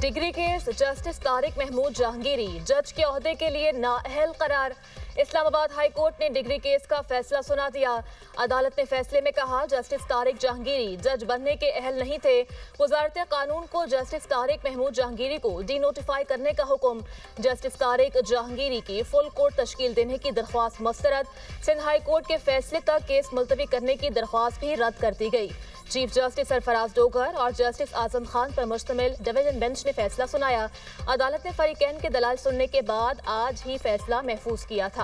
Degree case justice Tariq Mahmood Jahangiri जज के ओहदे के लिए नाअहल करार। इस्लामाबाद हाई कोर्ट ने डिग्री केस का फैसला सुना दिया। अदालत ने फैसले में कहा जस्टिस तारिक जहांगीरी जज बनने के अहल नहीं थे। वजारत कानून को जस्टिस तारिक महमूद जहांगीरी को डी नोटिफाई करने का हुक्म। जस्टिस तारिक जहांगीरी की फुल कोर्ट तश्कील देने की दरख्वास्त मुस्तरद। सिंध हाई कोर्ट के फैसले तक केस मुलतवी करने की दरख्वास्त भी रद्द कर दी गई। चीफ जस्टिस सरफराज डोगर और जस्टिस आजम खान पर मुश्तमिल डिवीजन बेंच ने फैसला सुनाया। अदालत ने फरीकैन के दलाल सुनने के बाद आज ही फैसला महफूज किया था।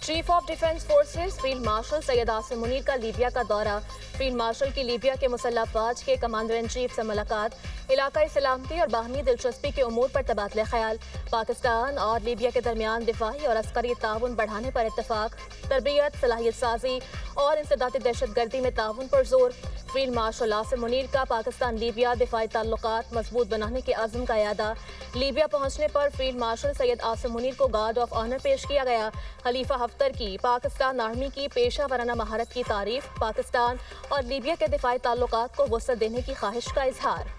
Chief of defence forces field marshal Syed Asim Munir का लीबिया का दौरा। फील्ड मार्शल की लीबिया के मुसल्लह अफवाज के कमांडर इन चीफ से मुलाकात। इलाकाई सलामती और बाहमी दिलचस्पी के उमूर पर तबादला ख्याल। पाकिस्तान और लीबिया के दरमियान दिफाई और अस्करी ताउन बढ़ाने पर इत्तफाक। तरबियत, सलाहियत साजी और इंसदादी दहशतगर्दी में ताउन पर जोर। फील्ड मार्शल आसिम मुनीर का पाकिस्तान लीबिया दिफाई ताल्लुकात मजबूत बनाने के अज़्म का यादा। लीबिया पहुंचने पर फील्ड मार्शल सैयद आसिम मुनीर को गार्ड ऑफ ऑनर पेश किया गया। खलीफा हफ्तर की पाकिस्तान आर्मी की पेशा वराना महारत की तारीफ। पाकिस्तान और लीबिया के दिफाई ताल्लुकात को वसअत देने की ख्वाहिश का इजहार।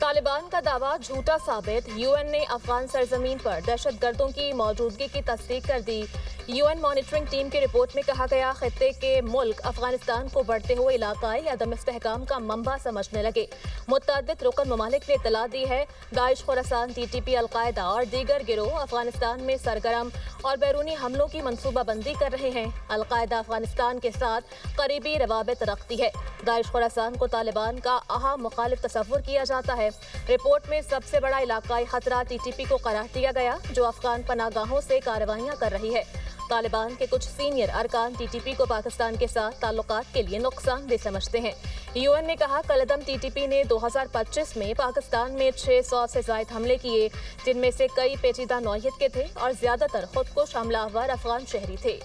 तालिबान का दावा झूठा साबित। यूएन ने अफगान सरजमीन पर दहशतगर्दों की मौजूदगी की तस्दीक कर दी। यूएन मॉनिटरिंग टीम की रिपोर्ट में कहा गया खित्ते के मुल्क अफगानिस्तान को बढ़ते हुए इलाकाई अदम इस्तेहकाम का मंबा समझने लगे। मुतअद्दिद रुकन ममालिक ने इतला दी है दाइश, खुरासान, टीटीपी, अलकायदा और दीगर गिरोह अफगानिस्तान में सरगर्म और बैरूनी हमलों की मनसूबाबंदी कर रहे हैं। अलकायदा अफगानिस्तान के साथ करीबी रवाबित रखती है। दाइश, खुरासान को तालिबान का अहम मुखालिफ तस्वुर किया जाता है। रिपोर्ट में सबसे बड़ा इलाकाई खतरा टीटीपी को करार दिया गया जो अफगान पनागाहों से कार्रवाइयां कर रही है। तालिबान के कुछ सीनियर अरकान टीटीपी को पाकिस्तान के साथ ताल्लुकात के लिए नुकसानदेह समझते हैं। यूएन ने कहा कलदम टीटीपी ने 2025 में पाकिस्तान में 600 से ज़ायद हमले किए, जिनमें से कई पेचीदा नौइयत के थे और ज्यादातर खुदकुश हमलावर अफगान शहरी थे।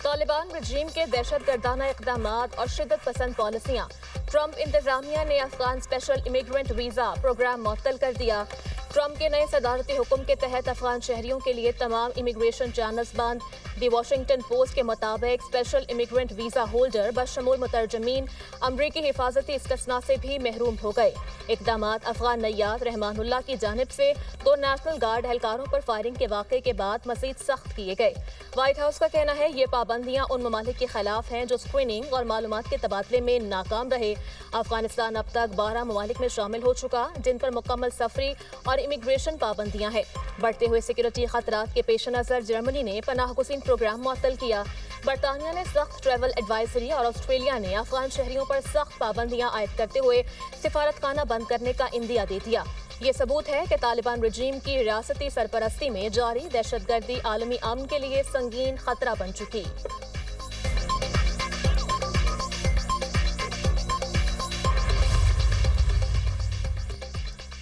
तालिबान रजीम के दहशतगर्दाना इक़दामात और शिद्दत पसंद पॉलिसियाँ। ट्रंप इंतजामिया ने Afghan special immigrant visa program मुअत्तल कर दिया। ट्रंप के नए सदारती हुक्म के तहत अफगान शहरियों के लिए तमाम इमिग्रेशन चैनल्स बंद। दी वाशिंगटन पोस्ट के मुताबिक स्पेशल इमिग्रेंट वीज़ा होल्डर बशमूल मुतरजमीन अमरीकी हिफाजती इस्तिस्ना से भी महरूम हो गए। इक़दामात अफगान नैयाद रहमानुल्लाह की जानिब से 2 नेशनल गार्ड एहलकारों पर फायरिंग के वाक़े के बाद मज़ीद सख्त किए गए। व्हाइट हाउस का कहना है ये पाबंदियाँ उन ममालिक के खिलाफ हैं जो स्क्रीनिंग और मालूमात के तबादले में नाकाम रहे। अफगानिस्तान अब तक 12 ममालिक में शामिल हो चुका जिन पर मुकम्मल सफरी और इमिग्रेशन पाबंदियां हैं। बढ़ते हुए सिक्योरिटी खतरात के पेश नज़र जर्मनी ने पनाह गुज़ीन प्रोग्राम मुअत्तल किया। बरतानिया ने सख्त ट्रैवल एडवाइजरी और ऑस्ट्रेलिया ने अफगान शहरियों पर सख्त पाबंदियां आयद करते हुए सिफारतखाना बंद करने का इंदिया दे दिया। ये सबूत है कि तालिबान रजीम की रियासती सरपरस्ती में जारी दहशतगर्दी आलमी अमन के लिए संगीन खतरा बन चुकी।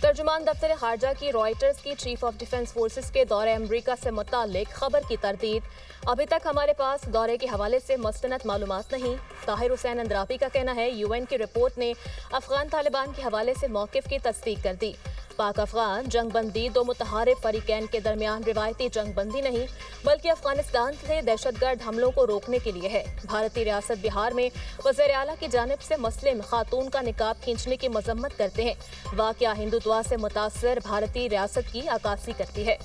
तर्जुमान दफ्तर खारजा की रॉयटर्स की चीफ ऑफ डिफेंस फोर्सेस के दौरे अमरीका से मुताल्लिक खबर की तरदीद। अभी तक हमारे पास दौरे के हवाले से मुस्तनद मालूमात नहीं। ताहिर हुसैन अंद्राबी का कहना है यूएन की रिपोर्ट ने अफगान तालिबान के हवाले से मौक़िफ़ की तस्दीक कर दी। पाक अफगान जंग बंदी 2 मुतहारिब फरीकैन के दरमियान रिवायती जंग बंदी नहीं बल्कि अफगानिस्तान से दहशतगर्द हमलों को रोकने के लिए है। भारतीय रियासत बिहार में वज़ीर आला की जानिब से मुस्लिम खातून का निकाब खींचने की मजम्मत करते हैं। वाक़या हिंदुत्व से मुतासर भारतीय रियासत की अक्कासी करती है।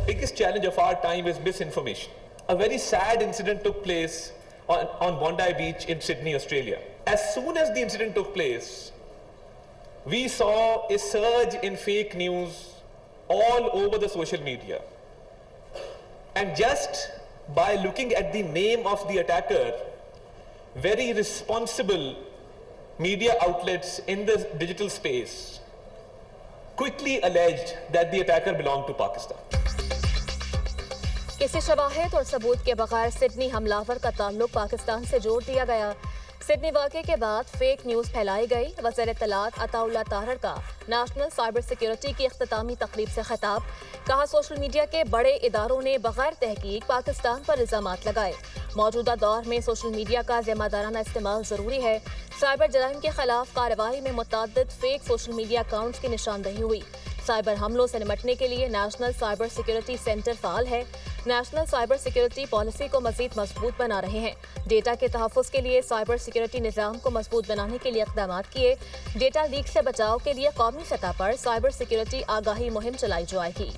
Biggest challenge of our time is misinformation. A very sad incident took place on Bondi Beach in Sydney, Australia. As soon as the incident took place, we saw a surge in fake news all over the social media. And just by looking at the name of the attacker, very responsible media outlets in the digital space quickly alleged that the attacker belonged to Pakistan. किसी शवाहिद और सबूत के बगैर Sydney हमलावर का ताल्लुक पाकिस्तान से जोड़ दिया गया। सिडनी वाक़े के बाद फेक न्यूज़ फैलाई गई। वज़ीर इत्तलात अताउल्लाह ताहर का नेशनल साइबर सिक्योरिटी की इख्तितामी तकरीब से खिताब। कहा, सोशल मीडिया के बड़े इदारों ने बगैर तहकीक पाकिस्तान पर इल्ज़ामात लगाए। मौजूदा दौर में सोशल मीडिया का ज़िम्मेदाराना इस्तेमाल ज़रूरी है। साइबर जराइम के खिलाफ कार्रवाई में मुतअद्दिद फेक सोशल मीडिया अकाउंट्स की निशानदही हुई। साइबर हमलों से निपटने के लिए नेशनल साइबर सिक्योरिटी सेंटर फाल है। नेशनल साइबर सिक्योरिटी पॉलिसी को मजीद मजबूत बना रहे हैं। डेटा के तहफ़्फ़ुज़ के लिए साइबर सिक्योरिटी निज़ाम को मजबूत बनाने के लिए इक़दाम किए। डेटा लीक से बचाव के लिए कौमी सतह पर साइबर सिक्योरिटी आगाही मुहिम चलाई जाएगी।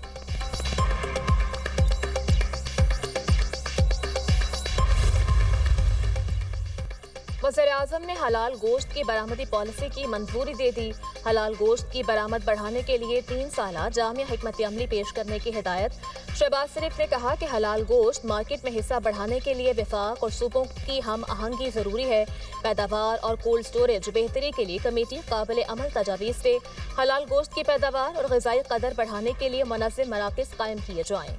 वज़ीर-ए-आज़म ने हलाल गोश्त की बरामदी पॉलिसी की मंजूरी दे दी। हलाल गोश्त की बरामद बढ़ाने के लिए 3 साला जामिया हिकमत अमली पेश करने की हिदायत। शहबाज शरीफ ने कहा कि हलाल गोश्त मार्केट में हिस्सा बढ़ाने के लिए वफाक और सूबों की हम आहंगी ज़रूरी है। पैदावार और कोल्ड स्टोरेज बेहतरी के लिए कमेटी काबिल अमल तजावीज़ दे। हलाल गोश्त की पैदावार और ग़िज़ाई कदर बढ़ाने के लिए मुनज़्ज़म मराकज़ कायम किए जाएँ।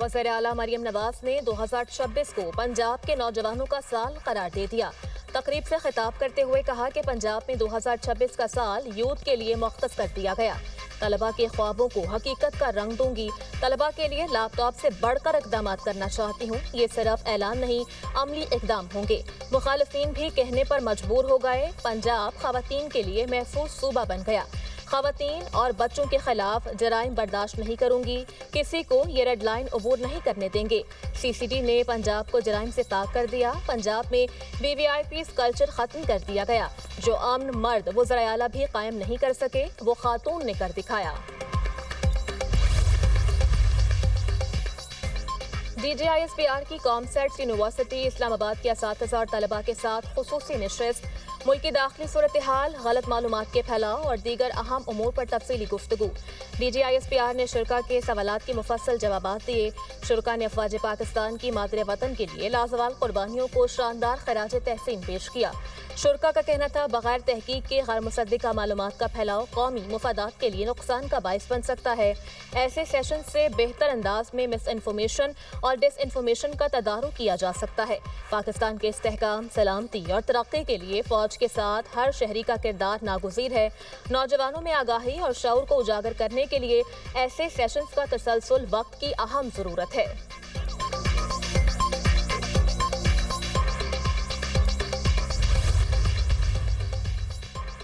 वज़ीर आला मरियम नवाज ने 2026 को पंजाब के नौजवानों का साल करार दे दिया। तकरीब से खिताब करते हुए कहा कि पंजाब में 2026 का साल यूथ के लिए मुख्तस कर दिया गया। तलबा के ख्वाबों को हकीकत का रंग दूंगी। तलबा के लिए लैपटॉप से बढ़कर इक़दाम करना चाहती हूँ। ये सिर्फ ऐलान नहीं, अमली इक़दाम होंगे। मुखालिफिन भी कहने पर मजबूर हो गए। पंजाब ख़वातीन के लिए महफूज सूबा बन गया। ख़वातीन और बच्चों के खिलाफ जराइम बर्दाश्त नहीं करूंगी। किसी को ये रेड लाइन अबूर नहीं करने देंगे। CCD ने पंजाब को जराइम से पाक कर दिया। पंजाब में VVIP कल्चर खत्म कर दिया गया। जो अमन मर्द वज़ीर आला भी कायम नहीं कर सके, वो खातून ने कर दिखाया। DGISPR की कॉमसेट्स यूनिवर्सिटी इस्लामाबाद के असातिज़ा और तलबा के साथ खुसूसी नशिस्त। मुल्की दाखिली सूरत हाल, गलत मालूमात के फैलाव और दीगर अहम उमूर पर तफसीली गुफ्तगू। DGISPR ने शुरा के सवालात के मुफस्सल जवाबात दिए। शुरा ने अफवाज पाकिस्तान की मादरे वतन के लिए लाजवाल कुर्बानियों को शानदार खराज तहसीन पेश किया। शुरा का कहना था, बगैर तहकीक के गैर मुसद्दिका मालूमात का फैलाव कौमी मुफादात के लिए नुकसान का बाइस बन सकता है। ऐसे सेशन से बेहतर अंदाज में मिस इन्फॉर्मेशन और डिस इन्फॉर्मेशन का तदारुक किया जा सकता है। पाकिस्तान के इस्तेहकाम, सलामती और तरक्की के लिए फौज के साथ हर शहरी का किरदार नागुज़ीर है। नौजवानों में आगाही और शऊर को उजागर करने के लिए ऐसे सेशंस का तसलसल वक्त की अहम ज़रूरत है।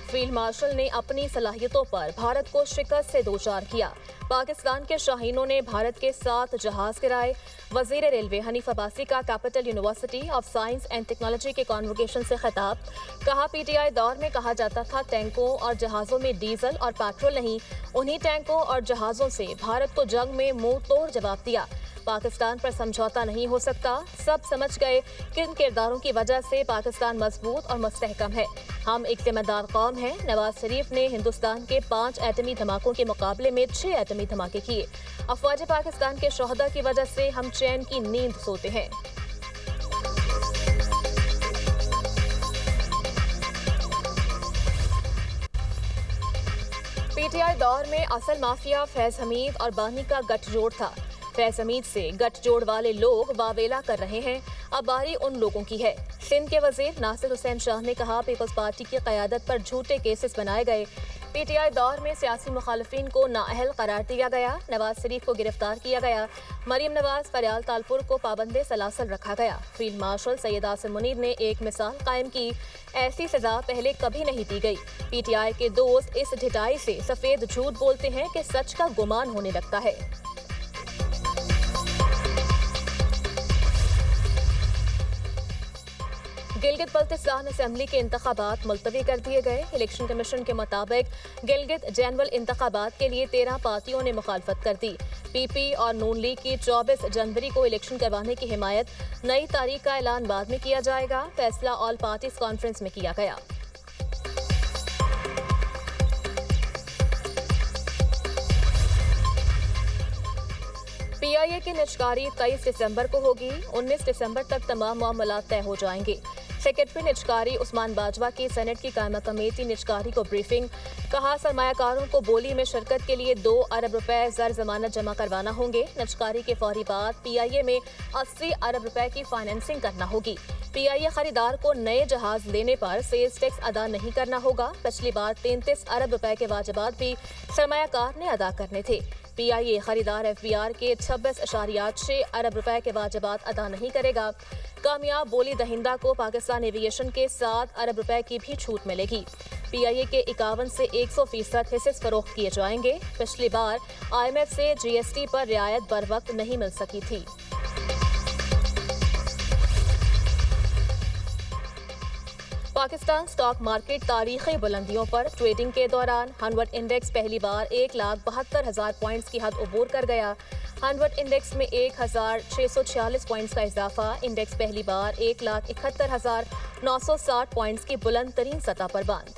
फील्ड मार्शल ने अपनी सलाहियतों पर भारत को शिकस्त से दोचार किया। पाकिस्तान के शाहीनों ने भारत के 7 जहाज गिराए। वजीर रेलवे हनीफ अब्बासी का capital university of science and technology के कॉन्वोकेशन से खिताब। कहा, PTI दौर में कहा जाता था टैंकों और जहाज़ों में डीजल और पेट्रोल नहीं। उन्हीं टैंकों और जहाज़ों से भारत को जंग में मुंह तोड़ जवाब दिया। पाकिस्तान पर समझौता नहीं हो सकता। सब समझ गए किन किरदारों की वजह से पाकिस्तान मजबूत और मुस्तहकम है। हम एक जिम्मेदार कौम हैं। नवाज शरीफ ने हिंदुस्तान के 5 एटमी धमाकों के मुकाबले में 6 एटमी धमाके किए। अफवाज पाकिस्तान के शोहदा की वजह से हम चैन की नींद सोते हैं। PTI दौर में असल माफिया फैज हमीद और बानी का गठजोड़ था। फैज हमीद से गठजोड़ वाले लोग वावेला कर रहे हैं। अब बारी उन लोगों की है। सिंध के वजीर नासिर हुसैन शाह ने कहा, पीपल्स पार्टी की क़यादत पर झूठे केसेस बनाए गए। PTI दौर में सियासी मुखालिफिन को नाअहल करार दिया गया। नवाज शरीफ को गिरफ्तार किया गया। मरियम नवाज, फरियाल तालपुर को पाबंदे सलासल रखा गया। फील्ड मार्शल सैयद आसिम मुनीर ने एक मिसाल कायम की। ऐसी सजा पहले कभी नहीं दी गई। PTI के दोस्त इस ढिठाई से सफेद झूठ बोलते हैं कि सच का गुमान होने लगता है। गिलगित बल्तिस्तान असेंबली के इंतखाबात मुलतवी कर दिए गए। इलेक्शन कमीशन के मुताबिक गिलगित जनरल इंतखाबात के लिए 13 पार्टियों ने मुखालफत कर दी। PP और नून लीग की 24 जनवरी को इलेक्शन करवाने की हिमायत। नई तारीख का ऐलान बाद में किया जाएगा। फैसला ऑल पार्टीज कॉन्फ्रेंस में किया गया। PIA की निजकारी 23 दिसंबर को होगी। 19 दिसंबर तक तमाम मामलात तय हो जाएंगे। सेक्रेटरी निचकारी उस्मान बाजवा की सेनेट की कायमा कमेटी निचकारी को ब्रीफिंग। कहा सरमायाकारों को बोली में शिरकत के लिए 2 अरब रुपए ज़र जमानत जमा करवाना होंगे। निचकारी के फौरी बाद PIA में 80 अरब रुपए की फाइनेंसिंग करना होगी। PIA खरीदार को नए जहाज लेने पर सेल्स टैक्स अदा नहीं करना होगा। पिछली बार 33 अरब रुपए के वाजिबात भी सरमायाकार ने अदा करने थे। PIA खरीदार FBR के 26.6 अरब रुपए के वाजिबात अदा नहीं करेगा। कामयाब बोली दहिंदा को पाकिस्तान एविएशन के 7 अरब रुपए की भी छूट मिलेगी। PIA के 51 से 100% हिस्से फरोख्त किए जाएंगे। पिछली बार IMF से GST पर रियायत बर वक्त नहीं मिल सकी थी। पाकिस्तान स्टॉक मार्केट तारीखी बुलंदियों पर। ट्रेडिंग के दौरान हनवट इंडेक्स पहली बार 1,72,000 पॉइंट्स की हद अबूर कर गया। हनवट इंडेक्स में 1,646 पॉइंट्स का इजाफा। इंडेक्स पहली बार 1,71,960 पॉइंट्स की बुलंद तरीन सतह पर बंद।